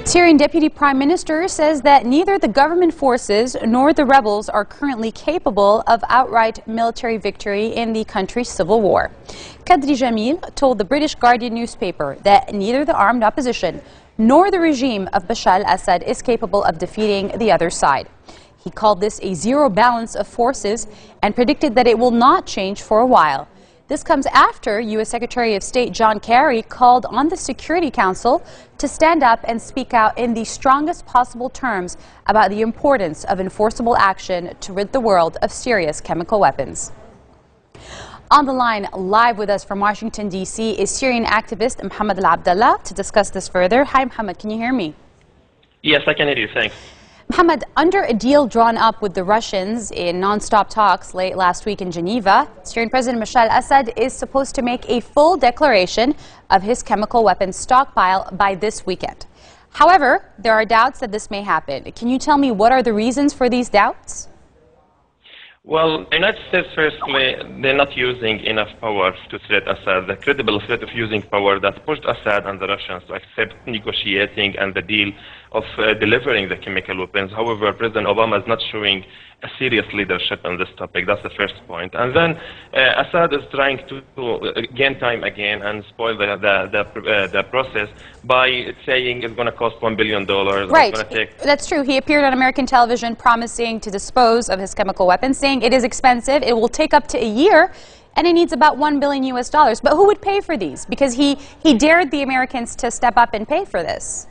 Syrian Deputy Prime Minister says that neither the government forces nor the rebels are currently capable of outright military victory in the country's civil war. Kadri Jamil told the British Guardian newspaper that neither the armed opposition nor the regime of Bashar al-Assad is capable of defeating the other side. He called this a zero balance of forces and predicted that it will not change for a while. This comes after U.S. Secretary of State John Kerry called on the Security Council to stand up and speak out in the strongest possible terms about the importance of enforceable action to rid the world of Syria's chemical weapons. On the line live with us from Washington, D.C. is Syrian activist Mohammad Al Abdallah to discuss this further. Hi, Mohammad, can you hear me? Yes, I can hear you, thanks. Mohammad, under a deal drawn up with the Russians in non-stop talks late last week in Geneva, Syrian President Bashar al-Assad is supposed to make a full declaration of his chemical weapons stockpile by this weekend. However, there are doubts that this may happen. Can you tell me what are the reasons for these doubts? Well, the United States, firstly, they're not using enough power to threat Assad. The credible threat of using power that pushed Assad and the Russians to accept negotiating and the deal of delivering the chemical weapons. However, President Obama is not showing a serious leadership on this topic. That's the first point. And then Assad is trying to gain time again and spoil the process by saying it's going to cost $1 billion. Right. That's true. He appeared on American television promising to dispose of his chemical weapons, saying it is expensive, it will take up to a year, and it needs about $1 billion US. But who would pay for these? Because he dared the Americans to step up and pay for this.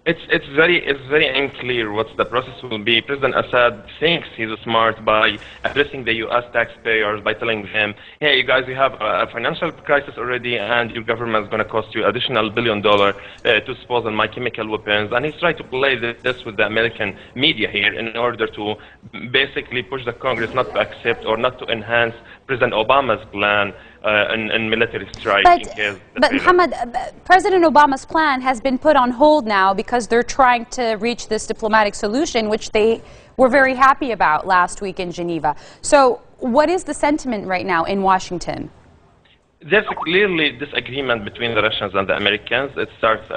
It's very unclear what the process will be. President Assad thinks he's smart by addressing the U.S. taxpayers by telling them, hey, you guys, you have a financial crisis already and your government is going to cost you additional $1 billion to dispose of my chemical weapons. And he's trying to play this with the American media here in order to basically push the Congress not to accept or not to enhance President Obama's plan in military strike. But Mohammad, President Obama's plan has been put on hold now because they're trying to reach this diplomatic solution, which they were very happy about last week in Geneva. So what is the sentiment right now in Washington? There's clearly disagreement between the Russians and the Americans. It starts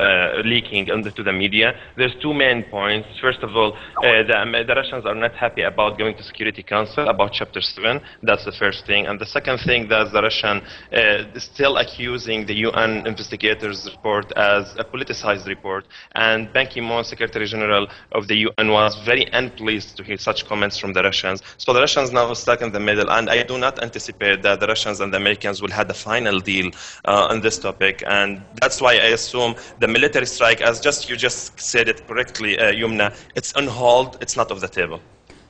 leaking into the media. There's two main points. First of all, the Russians are not happy about going to Security Council about Chapter 7. That's the first thing. And the second thing, that the Russian is still accusing the UN investigators report as a politicized report. And Ban Ki-moon, Secretary General of the UN, was very unpleased to hear such comments from the Russians. So the Russians now are stuck in the middle. And I do not anticipate that the Russians and the Americans will have the final deal on this topic, and that's why I assume the military strike, as you just said it correctly, Youmna, it's on hold, it's not off the table.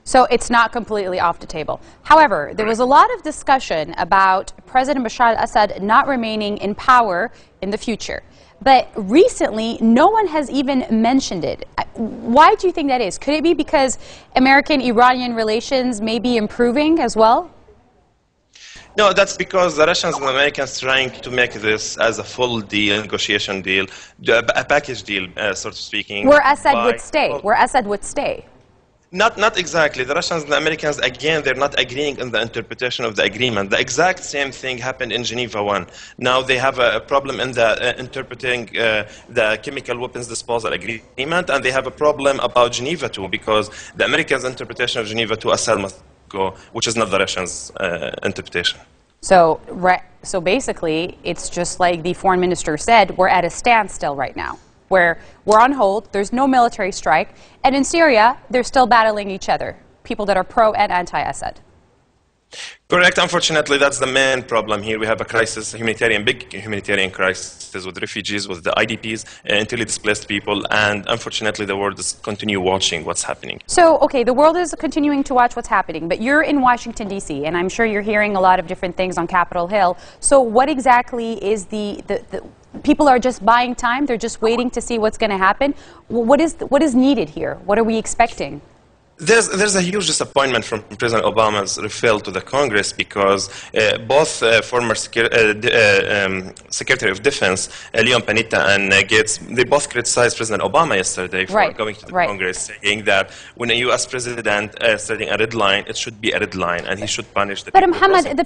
So it's not completely off the table. However, there was a lot of discussion about President Bashar al-Assad not remaining in power in the future. But recently, no one has even mentioned it. Why do you think that is? Could it be because American-Iranian relations may be improving as well? No, that's because the Russians and the Americans trying to make this as a full deal, negotiation deal, a package deal, sort of speaking. Where Assad would stay. Where Assad would stay. Not exactly. The Russians and the Americans, again, they're not agreeing on the interpretation of the agreement. The exact same thing happened in Geneva 1. Now they have a problem in the interpreting the chemical weapons disposal agreement, and they have a problem about Geneva 2, because the Americans' interpretation of Geneva 2, Assad must go, which is not the Russians' interpretation. So basically, it's just like the foreign minister said, we're at a standstill right now, where we're on hold, there's no military strike, and in Syria, they're still battling each other, people that are pro and anti-Assad. Correct. Unfortunately, that's the main problem here. We have a crisis, a big humanitarian crisis with refugees, with the IDPs, internally displaced people, and unfortunately, the world is continue watching what's happening. So, okay, the world is continuing to watch what's happening, but you're in Washington, D.C., and I'm sure you're hearing a lot of different things on Capitol Hill. So what exactly is the people are just buying time? They're just waiting to see what's going to happen? What is needed here? What are we expecting? There's a huge disappointment from President Obama's referral to the Congress because both former Secretary of Defense Leon Panetta and Gates, they both criticized President Obama yesterday for going to the Congress, saying that when a U.S. president setting a red line, it should be a red line, and he should punish the people. But Mohammed, the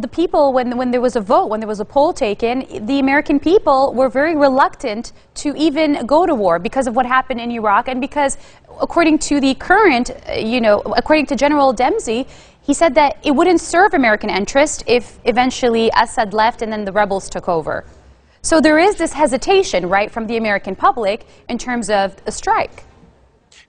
people, when there was a vote, when there was a poll taken, the American people were very reluctant to even go to war because of what happened in Iraq, and because, according to the current, according to General Dempsey, he said that it wouldn't serve American interest if eventually Assad left and then the rebels took over. So there is this hesitation, right, from the American public in terms of a strike.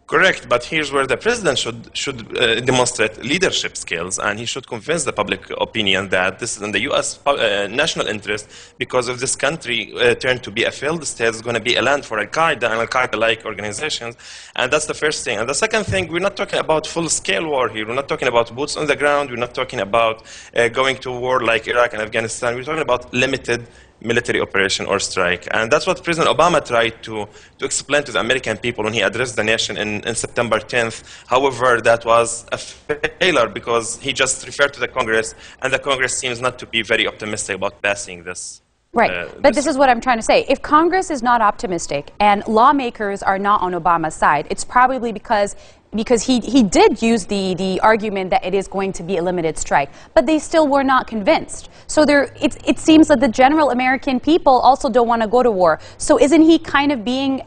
Correct, but here's where the president should demonstrate leadership skills, and he should convince the public opinion that this is in the U.S. National interest, because if this country turned to be a failed state, it's going to be a land for Al-Qaeda and Al-Qaeda-like organizations, and that's the first thing. And the second thing, we're not talking about full-scale war here. We're not talking about boots on the ground. We're not talking about going to war like Iraq and Afghanistan. We're talking about limited military operation or strike. And that's what President Obama tried to explain to the American people when he addressed the nation in September 10th. However, that was a failure because he just referred to the Congress, and the Congress seems not to be very optimistic about passing this. Right, but this is what I'm trying to say. If Congress is not optimistic and lawmakers are not on Obama's side, it's probably because he did use the argument that it is going to be a limited strike, but they still were not convinced. So it seems that the general American people also don't want to go to war. So isn't he kind of being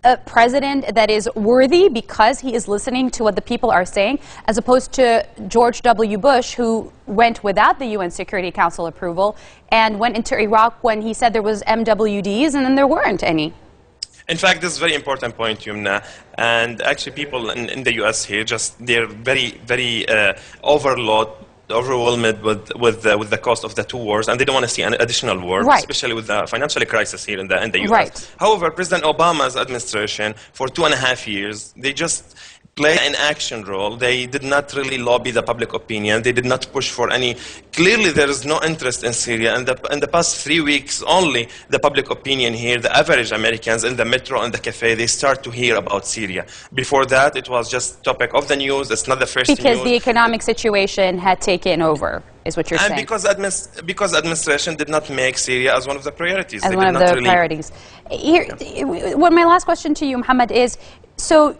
a president that is worthy because he is listening to what the people are saying, as opposed to George W. Bush, who went without the UN Security Council approval and went into Iraq when he said there was MWDs and then there weren't any? In fact, this is a very important point, Youmna. And actually, people in the U.S. here, they're very, very overwhelmed with the cost of the two wars, and they don't want to see an additional war, especially with the financial crisis here in the U.S. However, President Obama's administration, for 2.5 years, they just play an action role. They did not really lobby the public opinion. They did not push for any. Clearly, there is no interest in Syria. And in the past 3 weeks only, the public opinion here, the average Americans in the metro and the cafe, they start to hear about Syria. Before that, it was just topic of the news. It's not the first news. Because the economic situation had taken over, is what you're saying. And because administration did not make Syria as one of the priorities. As one of the priorities. Here, my last question to you, Mohammed, is, so,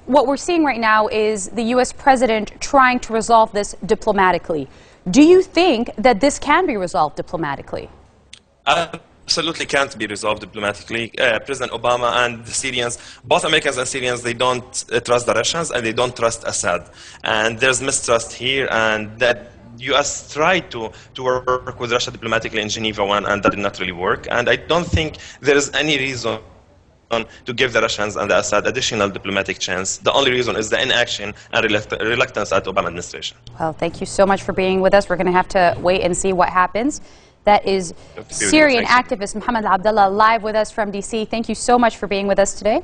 what we're seeing right now is the U.S. president trying to resolve this diplomatically. Do you think that this can be resolved diplomatically? Absolutely can't be resolved diplomatically. President Obama and the Syrians, both Americans and Syrians, they don't trust the Russians and they don't trust Assad. And there's mistrust here, and that U.S. tried to work with Russia diplomatically in Geneva one, and that did not really work. And I don't think there is any reason to give the Russians and the Assad additional diplomatic chance. The only reason is the inaction and reluctance at the Obama administration. Well, thank you so much for being with us. We're going to have to wait and see what happens. That is Syrian activist Mohammad Al Abdallah live with us from D.C. Thank you so much for being with us today.